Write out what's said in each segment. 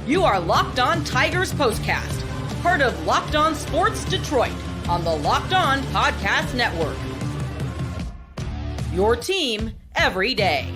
You are Locked On Tigers Postcast, part of Locked On Sports Detroit on the Locked On Podcast Network. Your team every day.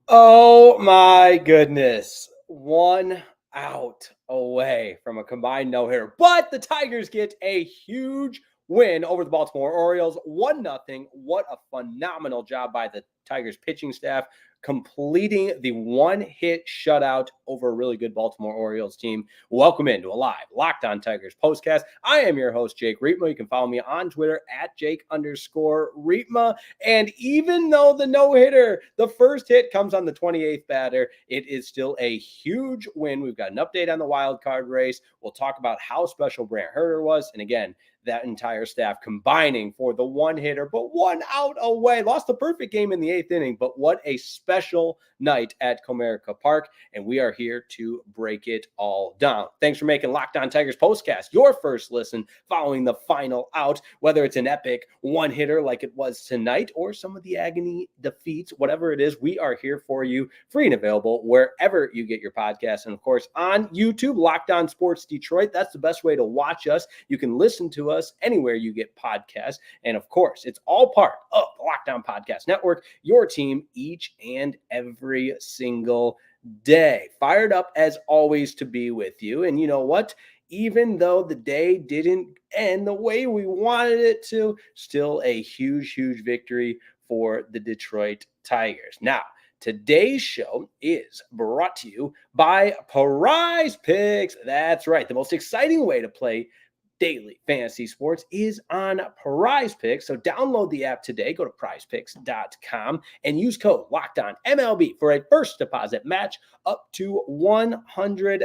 Oh my goodness. 1 out away from a combined no-hitter. But the Tigers get a huge win over the Baltimore Orioles. 1-0. What a phenomenal job by the Tigers pitching staff, completing the one-hit shutout over a really good Baltimore Orioles team. Welcome into a live Locked On Tigers postcast. I am your host, Jake Riepma. You can follow me on Twitter at Jake_Riepma. And even though the no-hitter, the first hit comes on the 28th batter, it is still a huge win. We've got an update on the wild card race. We'll talk about how special Brant Hurter was. And again, that entire staff combining for the one hitter, but 1 out away. Lost the perfect game in the 8th inning, but what a special night at Comerica Park, and we are here to break it all down. Thanks for making Locked On Tigers postcast your first listen following the final out, whether it's an epic one-hitter like it was tonight or some of the agony defeats, whatever it is, we are here for you, free and available wherever you get your podcasts, and of course on YouTube, Locked On Sports Detroit. That's the best way to watch us. You can listen to us anywhere you get podcasts, and of course, it's all part of the Locked On Podcast Network, your team each and every single day. Fired up as always to be with you. And you know what? Even though the day didn't end the way we wanted it to, still a huge, huge victory for the Detroit Tigers. Now, today's show is brought to you by Prize Picks. That's right. The most exciting way to play daily fantasy sports is on Prize Picks. So download the app today. Go to prizepicks.com and use code LOCKEDONMLB for a first deposit match up to $100.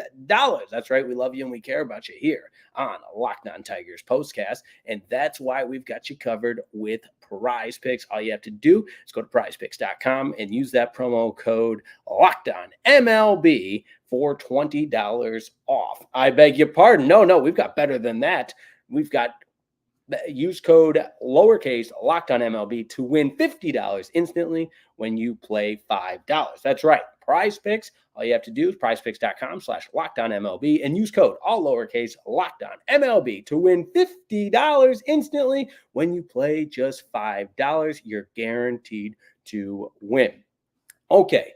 That's right. We love you and we care about you here on Locked On Tigers postcast. And that's why we've got you covered with Prize Picks. All you have to do is go to prizepicks.com and use that promo code LOCKEDONMLB for $20 off. I beg your pardon. No, we've got better than that. We've got use code lowercase Locked On MLB to win $50 instantly when you play $5. That's right. Prize Picks. All you have to do is prizepicks.com/LockedOnMLB and use code all lowercase Locked On MLB to win $50 instantly when you play just $5. You're guaranteed to win. Okay.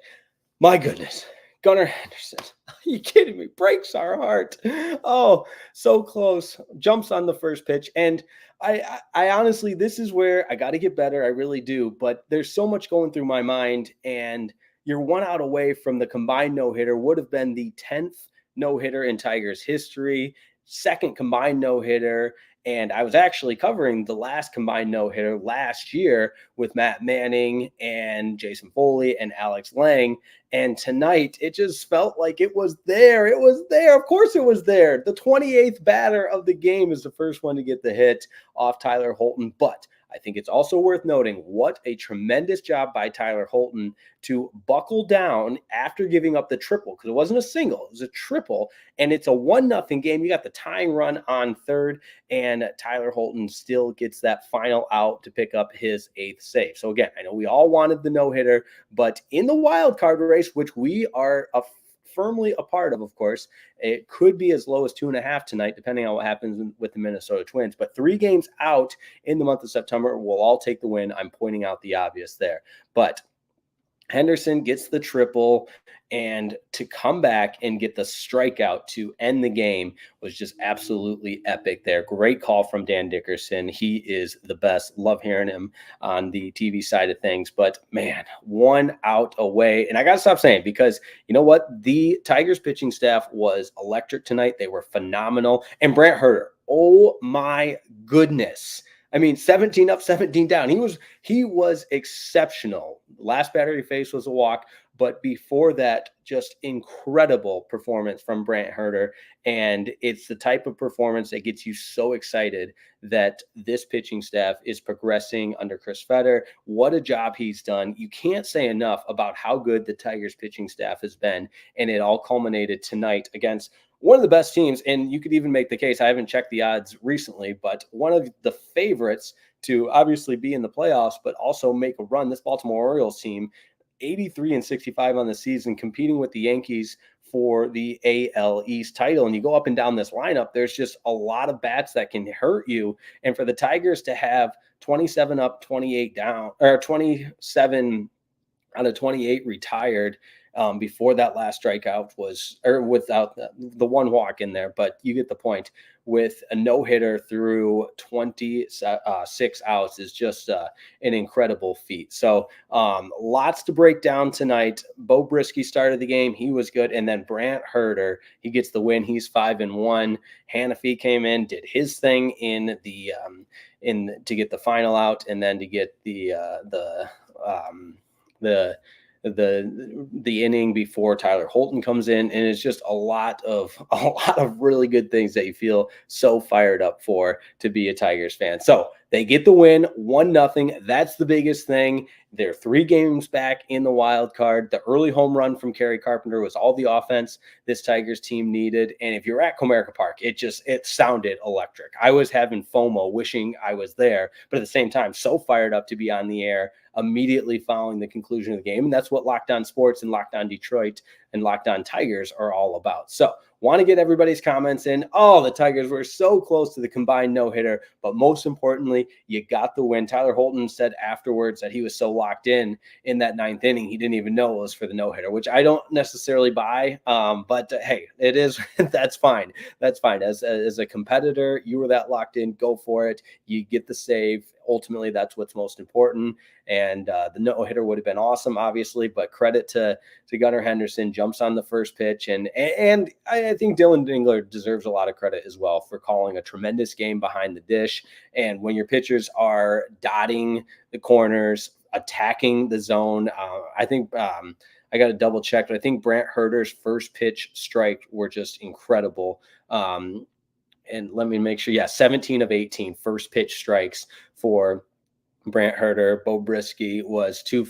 My goodness. Gunnar Henderson, are you kidding me? Breaks our heart. Oh, so close. Jumps on the first pitch. And I honestly, this is where I got to get better. I really do. But there's so much going through my mind. And you're 1 out away from the combined no-hitter. Would have been the 10th no-hitter in Tigers history. Second combined no-hitter. And I was actually covering the last combined no-hitter last year with Matt Manning and Jason Foley and Alex Lang. And tonight, it just felt like it was there. It was there. Of course it was there. The 28th batter of the game is the first one to get the hit off Tyler Holton. But I think it's also worth noting what a tremendous job by Tyler Holton to buckle down after giving up the triple, because it wasn't a single, it was a triple, and it's a 1-0 game. You got the tying run on third, and Tyler Holton still gets that final out to pick up his 8th save. So again, I know we all wanted the no-hitter, but in the wild card race, which we are firmly a part of course, it could be as low as 2.5 tonight, depending on what happens with the Minnesota Twins. But 3 games out in the month of September, we'll all take the win. I'm pointing out the obvious there. But Henderson gets the triple, and to come back and get the strikeout to end the game was just absolutely epic there. Great call from Dan Dickerson. He is the best. Love hearing him on the TV side of things. But, man, 1 out away. And I got to stop saying, because you know what? The Tigers pitching staff was electric tonight. They were phenomenal. And Brant Hurter, oh, my goodness. I mean, 17 up, 17 down. He was exceptional. Last batter he faced was a walk, but before that, just incredible performance from Brant Hurter. And it's the type of performance that gets you so excited that this pitching staff is progressing under Chris Fetter. What a job he's done. You can't say enough about how good the Tigers pitching staff has been. And it all culminated tonight against one of the best teams, and you could even make the case, I haven't checked the odds recently, but one of the favorites to obviously be in the playoffs, but also make a run. This Baltimore Orioles team, 83-65 on the season, competing with the Yankees for the AL East title. And you go up and down this lineup, there's just a lot of bats that can hurt you. And for the Tigers to have 27 up, 28 down, or 27 out of 28 retired before that last strikeout was, or without the one walk in there, but you get the point. With a no-hitter through 26 outs is just an incredible feat. So lots to break down tonight. Bo Brisky started the game. He was good. And then Brant Hurter, he gets the win. He's 5-1. Hannafy came in, did his thing in the to get the final out, and then to get the inning before Tyler Holton comes in, and it's just a lot of really good things that you feel so fired up for to be a Tigers fan. So they get the win, 1-0. That's the biggest thing. They're 3 games back in the wild card. The early home run from Kerry Carpenter was all the offense this Tigers team needed. And if you're at Comerica Park, it sounded electric. I was having FOMO, wishing I was there, but at the same time, so fired up to be on the air immediately following the conclusion of the game. And that's what Locked On Sports and Locked On Detroit and Locked On Tigers are all about. So want to get everybody's comments in. Oh, the Tigers were so close to the combined no-hitter, but most importantly, you got the win. Tyler Holton said afterwards that he was so locked in that 9th inning, he didn't even know it was for the no-hitter, which I don't necessarily buy. But hey, it is. That's fine. That's fine. As a competitor, you were that locked in. Go for it. You get the save. Ultimately, that's what's most important. And the no-hitter would have been awesome, obviously, but credit to Gunnar Henderson, jumps on the first pitch. And I think Dylan Dingler deserves a lot of credit as well for calling a tremendous game behind the dish. And when your pitchers are dotting the corners, attacking the zone, I think I got to double check, but I think Brant Hurter's first pitch strike were just incredible. And let me make sure. Yeah, 17 of 18 first pitch strikes for Brant Hurter. Bo Brisky was 2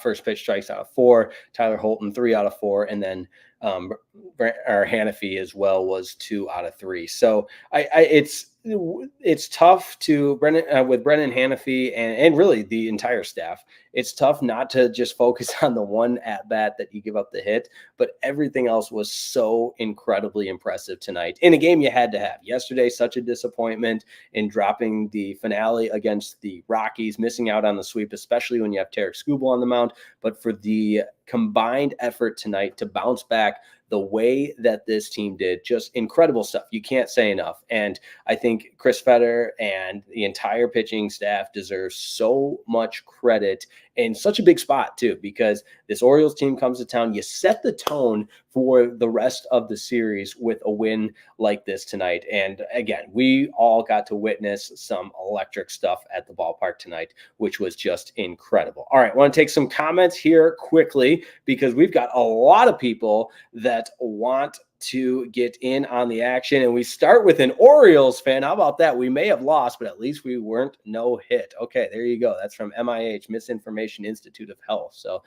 first pitch strikes out of 4. Tyler Holton 3 out of 4, and then Hannafy as well was 2 out of 3. So it's tough to with Brennan Hannafy and really the entire staff. It's tough not to just focus on the one at bat that you give up the hit, but everything else was so incredibly impressive tonight in a game you had to have. Yesterday, such a disappointment in dropping the finale against the Rockies, missing out on the sweep, especially when you have Tarek Skubal on the mound. But for the combined effort tonight to bounce back the way that this team did, just incredible stuff. You can't say enough. And I think Chris Fetter and the entire pitching staff deserve so much credit in such a big spot too, because this Orioles team comes to town. You set the tone for the rest of the series with a win like this tonight. And again, we all got to witness some electric stuff at the ballpark tonight, which was just incredible. All right, I want to take some comments here quickly because we've got a lot of people that want to get in on the action. And we start with an Orioles fan. How about that? We may have lost, but at least we weren't no hit. Okay, there you go. That's from MIH, Misinformation Institute of Health. So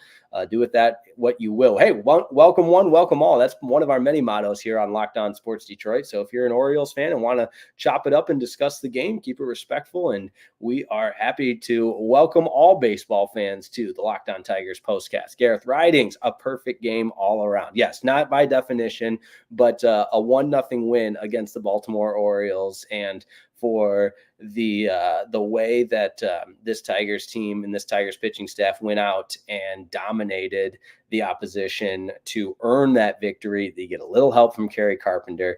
do with that what you will. Hey, welcome one, welcome all. That's one of our many mottos here on Locked On Sports Detroit. So if you're an Orioles fan and want to chop it up and discuss the game, keep it respectful. And we are happy to welcome all baseball fans to the Locked On Tigers postcast. Gareth Ridings, a perfect game all around. Yes, not by definition, but a 1-0 win against the Baltimore Orioles, and for the way that this Tigers team and this Tigers pitching staff went out and dominated the opposition to earn that victory. They get a little help from Kerry Carpenter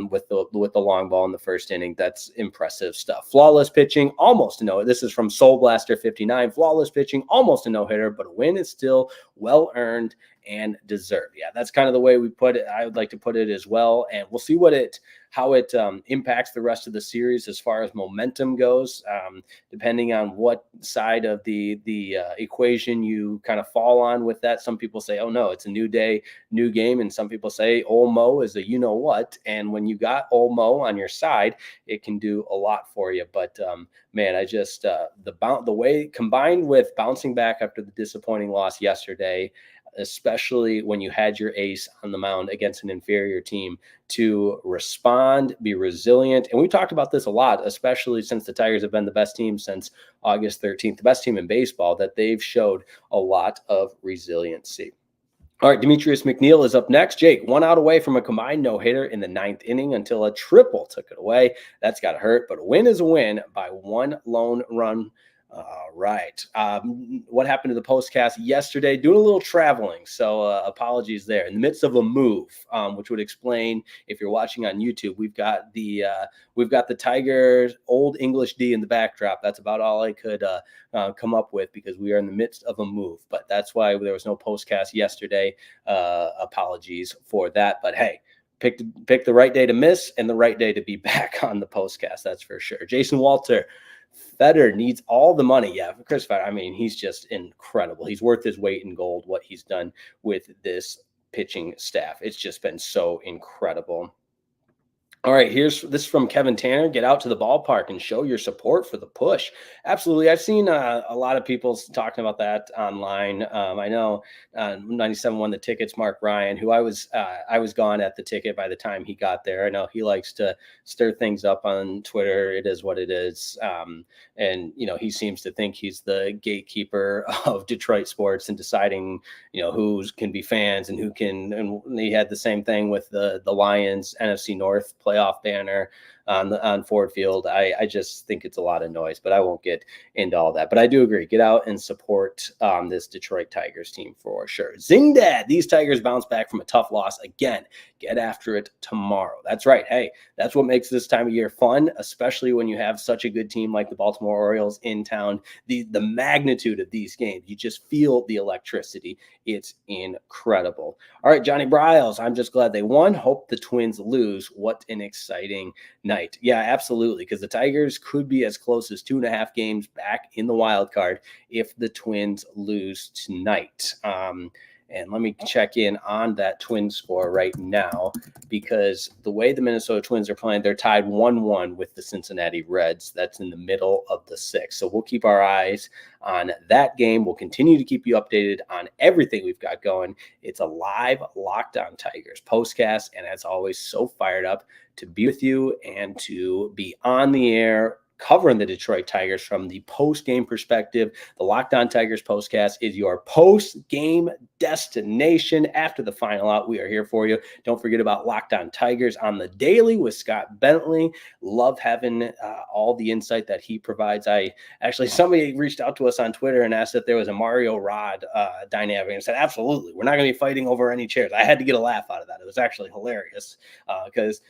with the long ball in the first inning. That's impressive stuff. Flawless pitching, almost a no. This is from Soul Blaster 59. Flawless pitching, almost a no-hitter, but a win is still well earned and deserved. Yeah, that's kind of the way we put it. I would like to put it as well, and we'll see how it impacts the rest of the series as far as momentum goes, depending on what side of the equation you kind of fall on with that. Some people say, oh no, it's a new day, new game. And some people say Ol Mo is a you-know-what. And when you got Ol Mo on your side, it can do a lot for you. But man, I just, the way combined with bouncing back after the disappointing loss yesterday, especially when you had your ace on the mound against an inferior team, to respond, be resilient. And we talked about this a lot, especially since the Tigers have been the best team since August 13th, the best team in baseball, that they've showed a lot of resiliency. All right, Demetrius McNeil is up next. Jake, 1 out away from a combined no-hitter in the 9th inning until a triple took it away. That's got to hurt, but a win is a win by 1 lone run. All right. What happened to the postcast yesterday? Doing a little traveling, so apologies there. In the midst of a move, which would explain if you're watching on YouTube, we've got the Tigers Old English D in the backdrop. That's about all I could come up with because we are in the midst of a move. But that's why there was no postcast yesterday. Apologies for that. But hey, pick the right day to miss and the right day to be back on the postcast. That's for sure. Jason Walter. Fetter needs all the money. Yeah, Chris Fetter, I mean, he's just incredible. He's worth his weight in gold, what he's done with this pitching staff. It's just been so incredible. All right, this from Kevin Tanner. Get out to the ballpark and show your support for the push. Absolutely. I've seen a lot of people talking about that online. I know 97 won the tickets, Mark Ryan, who I was gone at the ticket by the time he got there. I know he likes to stir things up on Twitter. It is what it is. And, he seems to think he's the gatekeeper of Detroit sports and deciding, who can be fans and who can. And he had the same thing with the Lions NFC North playoff banner on Ford Field. I just think it's a lot of noise, but I won't get into all that. But I do agree. Get out and support this Detroit Tigers team for sure. Zing Dad, these Tigers bounce back from a tough loss again. Get after it tomorrow. That's right. Hey, that's what makes this time of year fun, especially when you have such a good team like the Baltimore Orioles in town. The magnitude of these games, you just feel the electricity. It's incredible. All right, Johnny Bryles, I'm just glad they won. Hope the Twins lose. What an exciting night. Yeah, absolutely, because the Tigers could be as close as 2.5 games back in the wild card if the Twins lose tonight. And let me check in on that Twin score right now, because the way the Minnesota Twins are playing, they're tied 1-1 with the Cincinnati Reds. That's in the middle of the 6th. So we'll keep our eyes on that game. We'll continue to keep you updated on everything we've got going. It's a live Locked On Tigers postcast, and as always, so fired up to be with you and to be on the air covering the Detroit Tigers from the post-game perspective. The Locked On Tigers postcast is your post-game destination. After the final out, we are here for you. Don't forget about Locked On Tigers on the daily with Scott Bentley. Love having all the insight that he provides. Somebody reached out to us on Twitter and asked if there was a Mario Rod dynamic, and said, absolutely. We're not going to be fighting over any chairs. I had to get a laugh out of that. It was actually hilarious because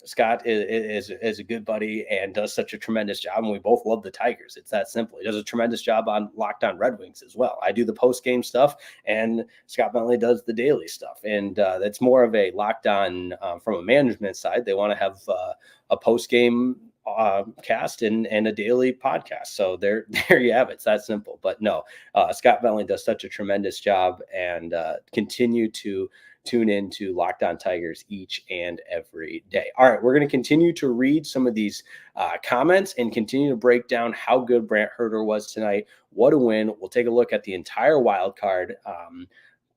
Scott is a good buddy and does such a tremendous job, and we both love the Tigers. It's that simple. He does a tremendous job on Locked On Red Wings as well. I do the post-game stuff, and Scott Bentley does the daily stuff, and that's more of a Locked On from a management side. They want to have a post-game cast and a daily podcast. So there you have it. It's that simple. But no, Scott Bentley does such a tremendous job, and continue to tune in to Locked On Tigers each and every day. All right, we're going to continue to read some of these comments and continue to break down how good Brant Hurter was tonight. What a win. We'll take a look at the entire wild card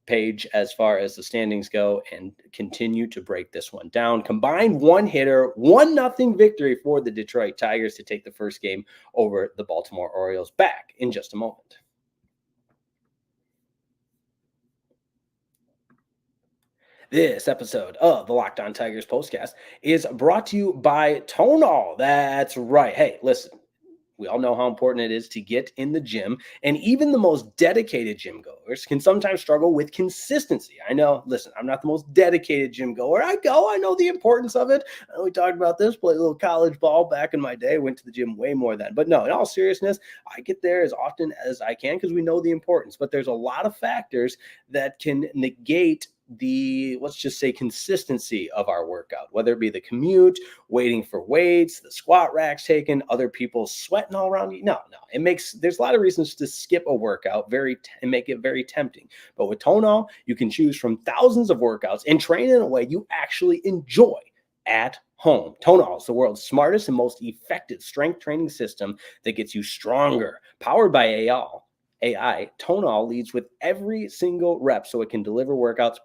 page as far as the standings go and continue to break this one down. Combined one hitter, 1-0 victory for the Detroit Tigers to take the first game over the Baltimore Orioles. Back in just a moment. This episode of the Locked On Tigers postcast is brought to you by Tonal. That's right. Hey, listen, we all know how important it is to get in the gym, and even the most dedicated gym goers can sometimes struggle with consistency. I know, listen, I'm not the most dedicated gym goer. I know the importance of it. We talked about this, played a little college ball back in my day, went to the gym way more then. But no, in all seriousness, I get there as often as I can because we know the importance. But there's a lot of factors that can negate the, let's just say, consistency of our workout, whether it be the commute, waiting for weights, the squat racks taken, other people sweating all around you. No, there's a lot of reasons to skip a workout and make it very tempting. But with Tonal, you can choose from thousands of workouts and train in a way you actually enjoy at home. Tonal is the world's smartest and most effective strength training system that gets you stronger, powered by AI, Tonal leads with every single rep so it can deliver workouts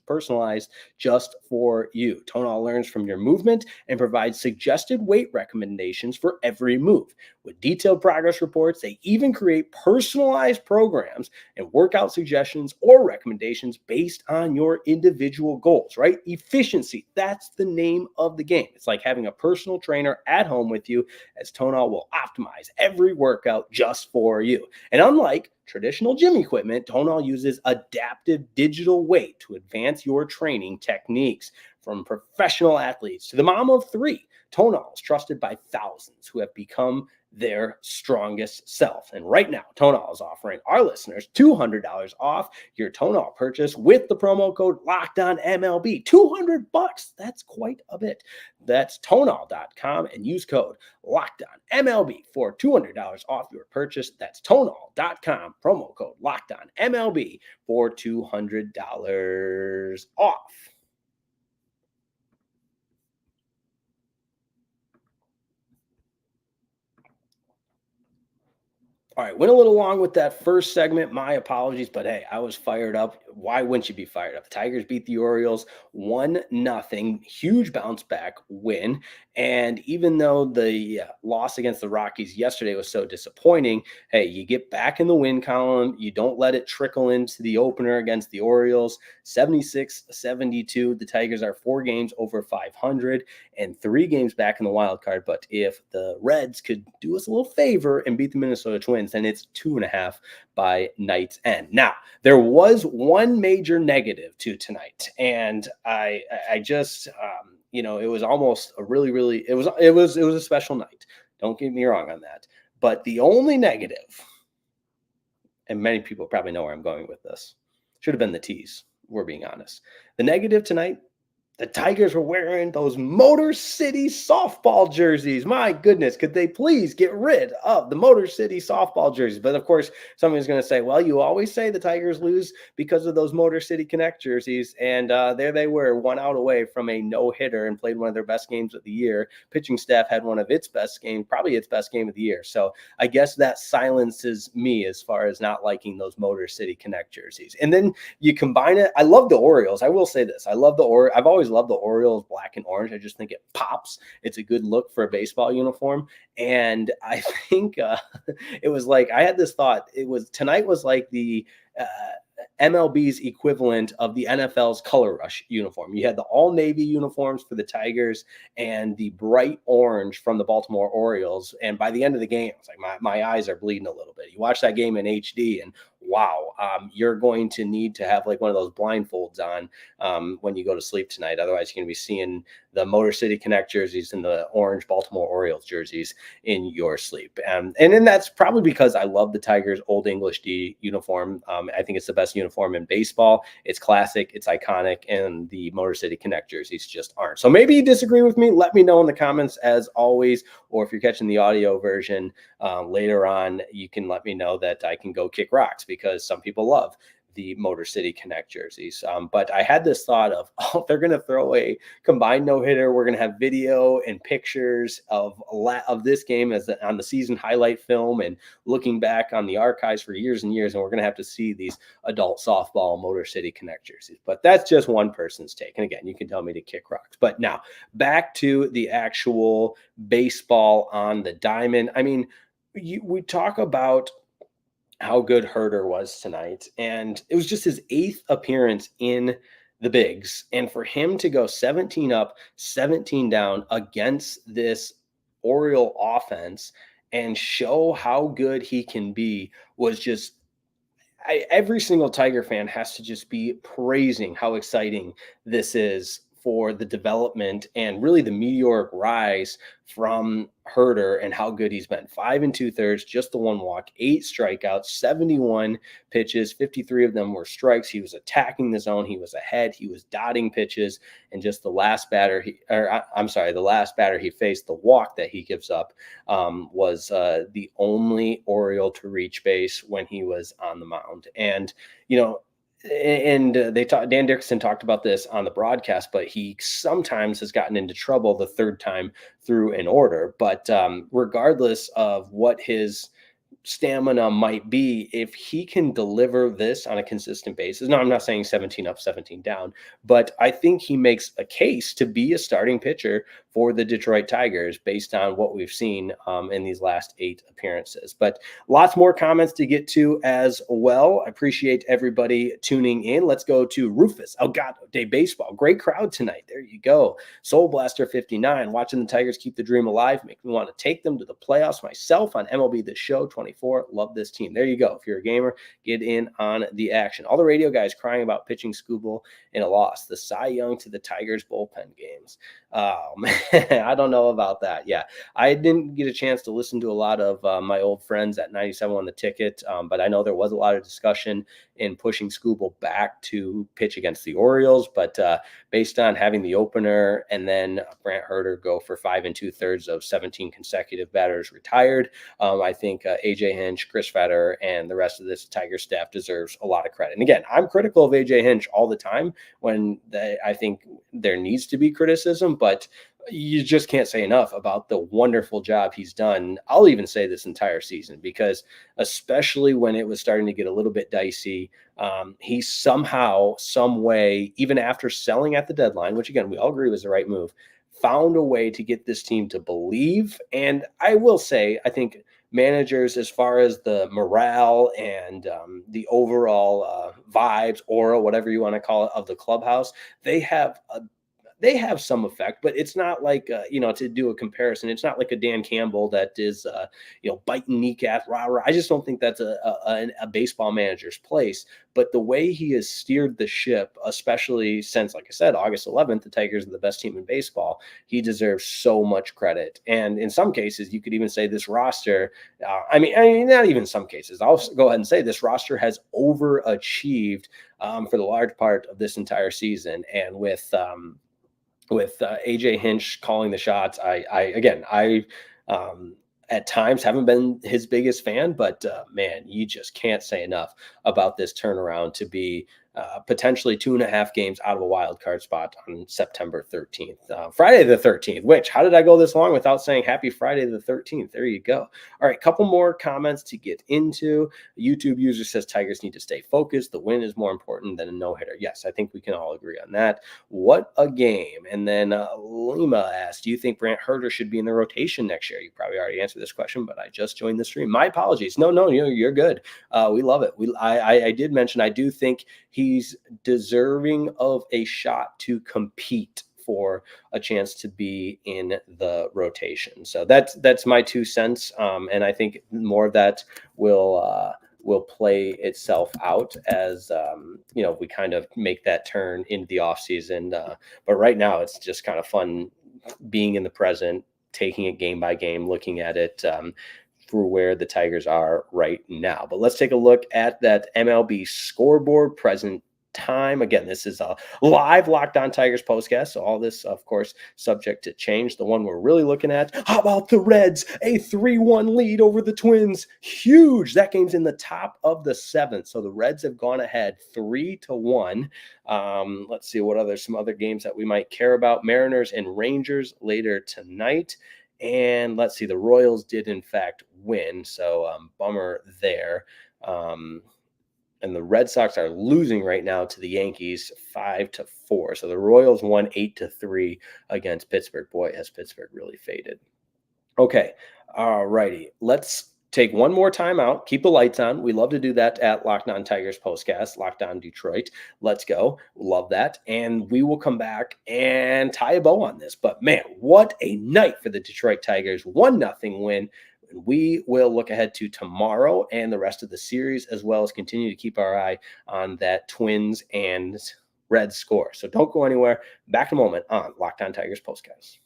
personalized just for you. Tonal learns from your movement and provides suggested weight recommendations for every move. With detailed progress reports, they even create personalized programs and workout suggestions or recommendations based on your individual goals, right? Efficiency, that's the name of the game. It's like having a personal trainer at home with you, as Tonal will optimize every workout just for you. And unlike traditional gym equipment, Tonal uses adaptive digital weight to advance your training techniques. From professional athletes to the mom of three, Tonal is trusted by thousands who have become their strongest self. And right now, Tonal is offering our listeners $200 off your Tonal purchase with the promo code LOCKEDONMLB. $200. That's quite a bit. That's Tonal.com and use code LOCKEDONMLB for $200 off your purchase. That's Tonal.com, promo code LOCKEDONMLB for $200 off. All right, went a little long with that first segment. My apologies, but hey, I was fired up. Why wouldn't you be fired up? The Tigers beat the Orioles 1-0, huge bounce back win. And even though the loss against the Rockies yesterday was so disappointing, hey, you get back in the win column. You don't let it trickle into the opener against the Orioles. 76-72. The Tigers are 4 games over 500 and 3 games back in the wild card. But if the Reds could do us a little favor and beat the Minnesota Twins, then it's 2.5 by night's end. Now, there was one major negative to tonight, and I just it was almost a really it was a special night. Don't get me wrong on that. But the only negative, and many people probably know where I'm going with this, should have been the tease. We're being honest. The negative tonight, the Tigers were wearing those Motor City softball jerseys. My goodness, could they please get rid of the Motor City softball jerseys? But of course, somebody's going to say, well, you always say the Tigers lose because of those Motor City Connect jerseys. And there they were, 1 out away from a no-hitter and played one of their best games of the year. Pitching staff had one of its best games, probably its best game of the year. So I guess that silences me as far as not liking those Motor City Connect jerseys. And then you combine it. I love the Orioles. I will say this. I love the Orioles. I've always loved the Orioles black and orange. I just think it pops. It's a good look for a baseball uniform. And I think it was like, I had this thought, tonight was like the MLB's equivalent of the NFL's Color Rush uniform. You had the all navy uniforms for the Tigers and the bright orange from the Baltimore Orioles. And by the end of the game, it's like my eyes are bleeding a little bit. You watch that game in HD and wow, you're going to need to have like one of those blindfolds on when you go to sleep tonight. Otherwise, you're going to be seeing the Motor City Connect jerseys and the orange Baltimore Orioles jerseys in your sleep. And then that's probably because I love the Tigers Old English D uniform. I think it's the best uniform in baseball. It's classic, it's iconic, and the Motor City Connect jerseys just aren't. So maybe you disagree with me. Let me know in the comments as always, or if you're catching the audio version later on, you can let me know that I can go kick rocks because some people love the Motor City Connect jerseys. But I had this thought of, they're going to throw a combined no-hitter. We're going to have video and pictures of this game on the season highlight film and looking back on the archives for years and years. And we're going to have to see these adult softball Motor City Connect jerseys. But that's just one person's take. And again, you can tell me to kick rocks. But now back to the actual baseball on the diamond. I mean, we talk about how good Hurter was tonight. And it was just his 8th appearance in the bigs. And for him to go 17 up, 17 down against this Oriole offense and show how good he can be was just, every single Tiger fan has to just be praising how exciting this is for the development and really the meteoric rise from Hurter and how good he's been. 5 2/3, just the 1 walk, 8 strikeouts, 71 pitches, 53 of them were strikes. He was attacking the zone. He was ahead. He was dotting pitches. And just the last batter he faced, the walk that he gives up, was the only Oriole to reach base when he was on the mound. And, and Dan Dickerson talked about this on the broadcast, but he sometimes has gotten into trouble the 3rd time through an order. But regardless of what his stamina might be if he can deliver this on a consistent basis. No, I'm not saying 17 up, 17 down, but I think he makes a case to be a starting pitcher for the Detroit Tigers based on what we've seen in these last 8 appearances. But lots more comments to get to as well. I appreciate everybody tuning in. Let's go to Rufus Elgato Day Baseball. Great crowd tonight. There you go. Soul Blaster 59. Watching the Tigers keep the dream alive. Make me want to take them to the playoffs myself on MLB The Show 24. Love this team. There you go. If you're a gamer, get in on the action. All the radio guys crying about pitching Scooble in a loss. The Cy Young to the Tigers bullpen games. Oh, man, I don't know about that. Yeah, I didn't get a chance to listen to a lot of my old friends at 97 on the ticket, but I know there was a lot of discussion in pushing Scooble back to pitch against the Orioles. But based on having the opener and then Brant Hurter go for 5 2/3 of 17 consecutive batters retired, I think AJ Hinch, Chris Fetter, and the rest of this Tiger staff deserves a lot of credit. And again, I'm critical of AJ Hinch all the time when I think there needs to be criticism, but you just can't say enough about the wonderful job he's done. I'll even say this entire season, because especially when it was starting to get a little bit dicey, he somehow, some way, even after selling at the deadline, which again, we all agree was the right move, found a way to get this team to believe. And I will say, I think managers, as far as the morale and the overall vibes, aura, whatever you want to call it, of the clubhouse, they have some effect, but it's not like, to do a comparison, it's not like a Dan Campbell that is, biting kneecaps, rah, rah. I just don't think that's a baseball manager's place. But the way he has steered the ship, especially since, like I said, August 11th, the Tigers are the best team in baseball, he deserves so much credit. And in some cases, you could even say this roster, I mean, not even some cases, I'll go ahead and say this roster has overachieved for the large part of this entire season. And with AJ Hinch calling the shots, I at times haven't been his biggest fan, but man, you just can't say enough about this turnaround to be potentially 2.5 games out of a wild card spot on September 13th, Friday the 13th, which, how did I go this long without saying happy Friday the 13th? There you go. All right, couple more comments to get into. A YouTube user says Tigers need to stay focused. The win is more important than a no-hitter. Yes, I think we can all agree on that. What a game. And then Lima asked, do you think Brant Hurter should be in the rotation next year? You probably already answered this question, but I just joined the stream. My apologies. No, you're good. We love it. I did mention, I do think he's deserving of a shot to compete for a chance to be in the rotation. So that's my 2 cents. And I think more of that will play itself out as, we kind of make that turn into the off season. But right now it's just kind of fun being in the present, taking it game by game, looking at it, for where the Tigers are right now. But let's take a look at that MLB scoreboard present time. Again, this is a live Locked On Tigers postcast, so all this, of course, subject to change. The one we're really looking at, how about the Reds? A 3-1 lead over the Twins. Huge. That game's in the top of the 7th, so the Reds have gone ahead 3-1. Let's see what some other games that we might care about. Mariners and Rangers later tonight. And let's see, the Royals did in fact win, so bummer there. And the Red Sox are losing right now to the Yankees 5-4. So the Royals won 8-3 against Pittsburgh. Boy, has Pittsburgh really faded. Okay, all righty. Let's take one more time out. Keep the lights on. We love to do that at Locked On Tigers postcast, Locked On Detroit. Let's go. Love that. And we will come back and tie a bow on this. But man, what a night for the Detroit Tigers. 1-0 win. We will look ahead to tomorrow and the rest of the series, as well as continue to keep our eye on that Twins and Reds score. So don't go anywhere. Back in a moment on Locked On Tigers postcast.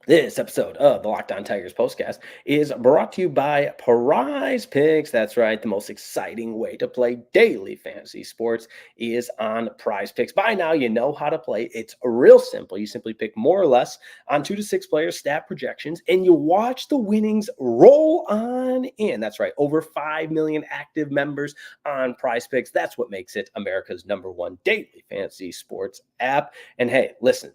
This episode of the Locked On Tigers postcast is brought to you by Prize Picks. That's right. The most exciting way to play daily fantasy sports is on Prize Picks. By now, you know how to play. It's real simple. You simply pick more or less on 2 to 6 players, stat projections, and you watch the winnings roll on in. That's right. Over 5 million active members on Prize Picks. That's what makes it America's #1 daily fantasy sports app. And hey, listen.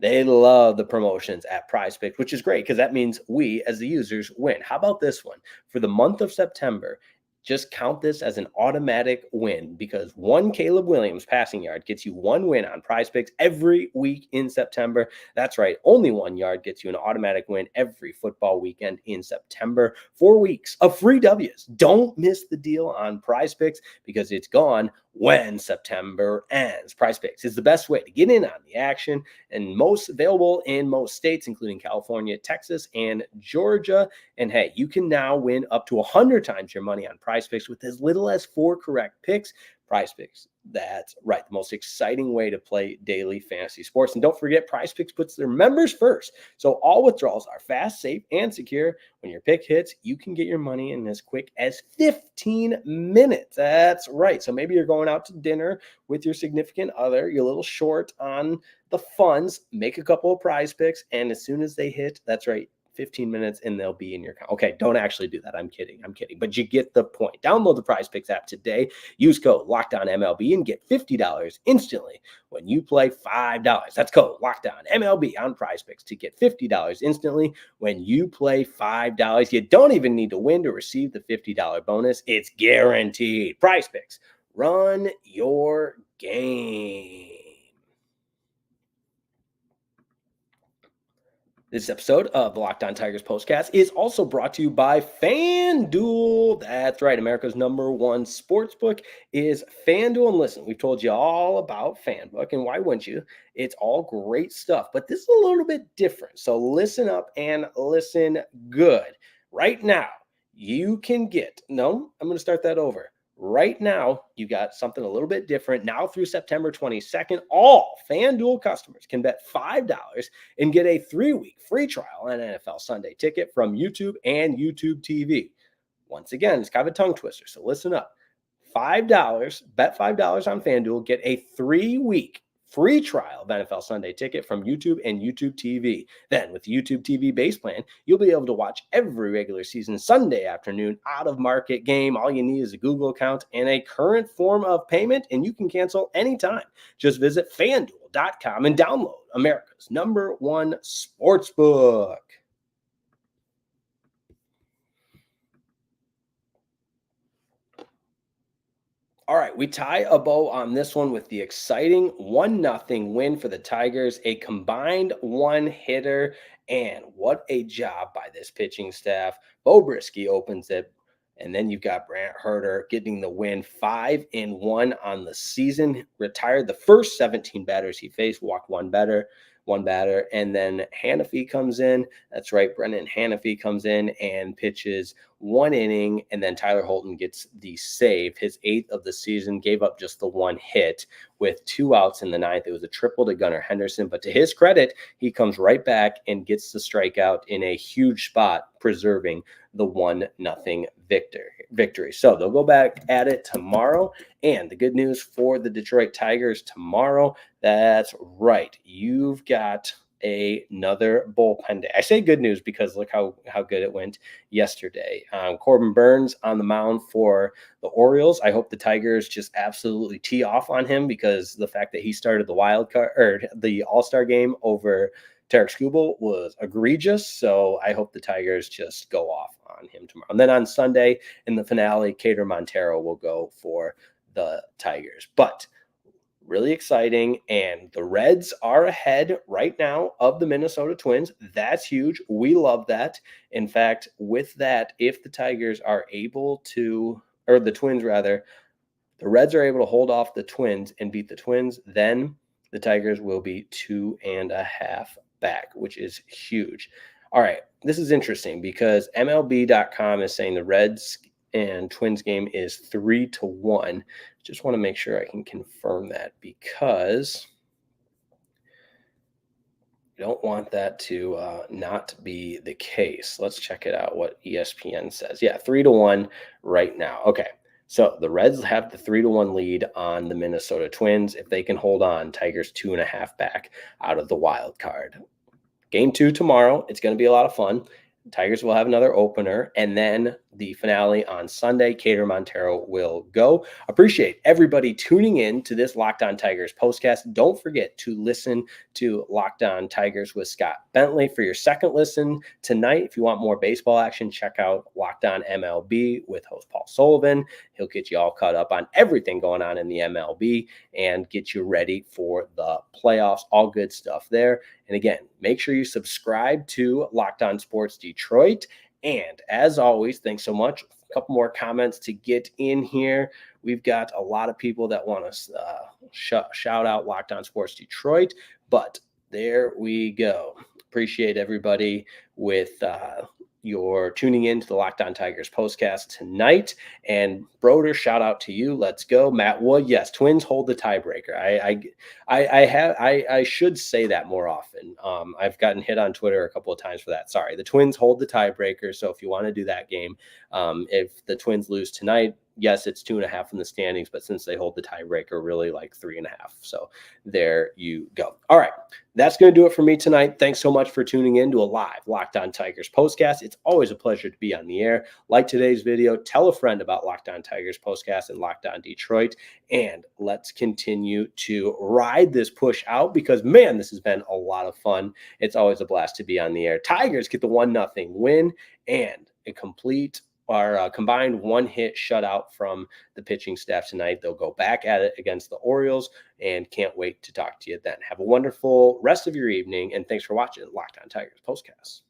They love the promotions at Prize Picks, which is great because that means we, as the users, win. How about this one? For the month of September, just count this as an automatic win because one Caleb Williams passing yard gets you one win on Prize Picks every week in September. That's right. Only 1 yard gets you an automatic win every football weekend in September. 4 weeks of free W's. Don't miss the deal on Prize Picks because it's gone when September ends. Prize Picks is the best way to get in on the action and most available in most states, including California, Texas, and Georgia. And hey, you can now win up to 100 times your money on Prize Picks with as little as 4 correct picks. Prize Picks, that's right, the most exciting way to play daily fantasy sports. And don't forget, Prize Picks puts their members first. So all withdrawals are fast, safe, and secure. When your pick hits, you can get your money in as quick as 15 minutes. That's right. So maybe you're going out to dinner with your significant other, you're a little short on the funds, make a couple of Prize Picks, and as soon as they hit, that's right, 15 minutes and they'll be in your account. Okay, don't actually do that. I'm kidding. But you get the point. Download the Prize Picks app today. Use code LOCKEDONMLB and get $50 instantly when you play $5. That's code LOCKEDONMLB on Prize Picks to get $50 instantly when you play $5. You don't even need to win to receive the $50 bonus. It's guaranteed. Prize Picks. Run your game. This episode of the Locked On Tigers Postcast is also brought to you by FanDuel. That's right. America's #1 sportsbook is FanDuel. And listen, we've told you all about FanBook, and why wouldn't you? It's all great stuff, but this is a little bit different. So listen up and listen good. Right now, you can get, no, I'm going to start that over. Right now, you got something a little bit different. Now through September 22nd, all FanDuel customers can bet $5 and get a 3-week free trial on an NFL Sunday ticket from YouTube and YouTube TV. Once again, it's kind of a tongue twister, so listen up. $5, bet $5 on FanDuel, get a 3-week free trial of NFL Sunday ticket from YouTube and YouTube TV. Then with the YouTube TV base plan, you'll be able to watch every regular season Sunday afternoon out of market game. All you need is a Google account and a current form of payment, and you can cancel anytime. Just visit FanDuel.com and download America's #1 sportsbook. All right, we tie a bow on this one with the exciting 1-0 win for the Tigers, a combined 1-hitter, and what a job by this pitching staff. Bo Brisky opens it, and then you've got Brant Hurter getting the win, 5-1 on the season, retired the first 17 batters he faced, walked one batter, and then Hanafy comes in. That's right, Brendan Hanafy comes in and pitches 1 inning, and then Tyler Holton gets the save, his 8th of the season, gave up just the 1 hit with 2 outs in the 9th. It was a triple to Gunnar Henderson, but to his credit, he comes right back and gets the strikeout in a huge spot, preserving the 1-0 victory. So they'll go back at it tomorrow, and the good news for the Detroit Tigers tomorrow, that's right, you've got another bullpen day. I say good news because look how good it went yesterday. Corbin Burns on the mound for the Orioles. I hope the Tigers just absolutely tee off on him because the fact that he started the wild card or the All-Star game over Tarek Skubal was egregious. So I hope the Tigers just go off on him tomorrow. And then on Sunday in the finale, Cater Montero will go for the Tigers. But really exciting, and the Reds are ahead right now of the Minnesota Twins. That's huge. We love that. In fact, with that, if the Tigers are able to, or the Twins rather, the Reds are able to hold off the Twins and beat the Twins, then the Tigers will be 2.5 back, which is huge. All right, this is interesting because MLB.com is saying the Reds and Twins game is 3-1. Just want to make sure I can confirm that because I don't want that to not be the case. Let's check it out, what ESPN says. Yeah, 3-1 right now. Okay, so the Reds have the 3-1 lead on the Minnesota Twins. If they can hold on, Tigers 2.5 back out of the wild card. Game 2 tomorrow. It's going to be a lot of fun. Tigers will have another opener, and then the finale on Sunday. Cater Montero will go. Appreciate everybody tuning in to this Locked On Tigers postcast. Don't forget to listen to Locked On Tigers with Scott Bentley for your second listen tonight. If you want more baseball action, check out Locked On MLB with host Paul Sullivan. He'll get you all caught up on everything going on in the MLB and get you ready for the playoffs. All good stuff there. And again, make sure you subscribe to Locked On Sports Detroit. And as always, thanks so much. A couple more comments to get in here. We've got a lot of people that want to shout out Locked On Sports Detroit, but there we go. Appreciate everybody with your tuning in to the Locked On Tigers postcast tonight. And Broder, shout out to you. Let's go. Matt Wood, yes, Twins hold the tiebreaker. I should say that more often. I've gotten hit on Twitter a couple of times for that. Sorry. The Twins hold the tiebreaker. So if you want to do that game, if the Twins lose tonight, yes, it's 2.5 in the standings, but since they hold the tiebreaker, really like 3.5. So there you go. All right. That's going to do it for me tonight. Thanks so much for tuning in to a live Locked On Tigers postcast. It's always a pleasure to be on the air. Like today's video, tell a friend about Locked On Tigers postcast and Locked On Detroit. And let's continue to ride this push out because, man, this has been a lot of fun. It's always a blast to be on the air. Tigers get the 1-0 win and a complete our combined one-hit shutout from the pitching staff tonight. They'll go back at it against the Orioles and can't wait to talk to you then. Have a wonderful rest of your evening, and thanks for watching Locked On Tigers postcast.